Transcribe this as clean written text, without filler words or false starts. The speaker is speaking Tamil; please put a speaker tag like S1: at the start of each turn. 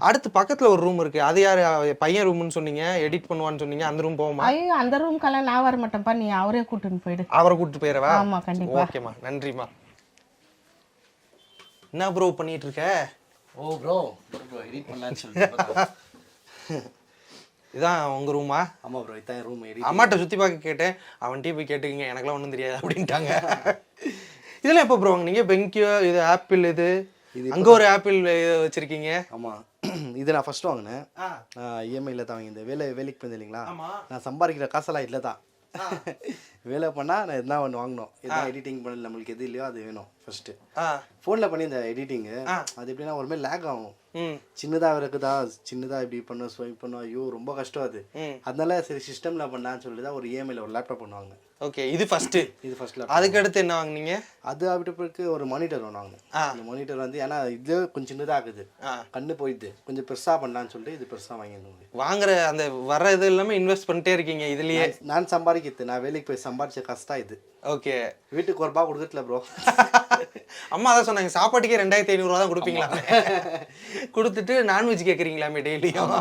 S1: அடுத்து பக்கத்துல ஒரு ரூம் இருக்கு, அது யாரு? பையன் ரூம்னு சொன்னீங்க, எடிட் பண்ணுவான்னு சொன்னீங்க, அந்த ரூம் போவோமா?
S2: ஐயோ அந்த ரூம்க்கெல்லாம் நான் வர மாட்டேன்ப்பா, நீ அவரே கூட்டின்னு போயிடு.
S1: அவரை கூட்டிட்டு போயிடவா?
S2: ஆமா கண்டிப்பா.
S1: ஓகேம்மா, நன்றிம்மா. என்ன ப்ரோ பண்ணிட்டு இருக்க?
S3: ஓ ப்ரோ எடிட் பண்ணலான்னு சொல்லிட்டு.
S1: இதான் உங்க ரூமா?
S3: ஆமா ப்ரோ, இதான் ரூம்.
S1: அம்மாட்ட சுத்தி பார்க்க கேட்டேன், அவன்கிட்ட போய் கேட்டுக்கீங்க, எனக்குலாம் ஒன்றும் தெரியாது அப்படின்ட்டாங்க. இதெல்லாம் எப்போ ப்ரோ வாங்குனீங்க? பெங்கியோ, இது ஆப்பிள், இது அங்கே ஒரு ஆப்பிள் வச்சிருக்கீங்க.
S3: ஆமாம், இது நான் ஃபர்ஸ்ட் வாங்கினேன். இஎம்ஐல தான் வாங்கி. இந்த வேலைக்கு போயிருந்தேன் இல்லைங்களா, நான் சம்பாதிக்கிற காசெல்லாம் இதில் தான். வேலை பண்ணால் நான் எதுனா ஒன்று வாங்கணும், எதுனா எடிட்டிங் பண்ணல நம்மளுக்கு எது இல்லையோ அது வேணும் ஃபர்ஸ்ட்டு. ஃபோனில் பண்ணி இந்த எடிட்டிங்கு அது எப்படின்னா ஒரு மாதிரி லேக் ஆகும். சின்னதாக இருக்குதா, சின்னதாக இப்படி பண்ணும், ஸ்வைப் பண்ணும், ஐயோ ரொம்ப கஷ்டம் அது. அதனால சரி சிஸ்டமில் பண்ணான்னு சொல்லி தான் ஒரு இஎம்ஐல ஒரு லேப்டாப் பண்ணுவாங்க.
S1: ஓகே, இது ஃபர்ஸ்ட்.
S3: இது ஃபர்ஸ்ட்.
S1: அதுக்கு அடுத்து என்ன வாங்குனீங்க?
S3: அது அப்படி பிறகு ஒரு மானிட்டர் ஒன்று வாங்கினேன். அந்த மானிட்டர் வந்து ஏன்னா இது கொஞ்சம் சின்னதாக இருக்குது, கண்ணு போயிடுது, கொஞ்சம் பெருசாக பண்ணலான்னு சொல்லிட்டு இது பெருசாக வாங்கியிருந்தோம்.
S1: வாங்குற அந்த வர இது எல்லாமே இன்வெஸ்ட் பண்ணிட்டே இருக்கீங்க இதுலயே.
S3: நான் சம்பாதிக்கிறது, நான் வேலைக்கு போய் சம்பாதிச்ச கஷ்டம் இது.
S1: ஓகே,
S3: வீட்டுக்கு ஒரு ரூபா கொடுக்கல ப்ரோ.
S1: அம்மா அதான் சொன்னாங்க, சாப்பாட்டுக்கே 2500 ரூபா தான் கொடுப்பீங்களா, கொடுத்துட்டு நான்வெஜ் கேட்குறீங்களாமே டெய்லியும்.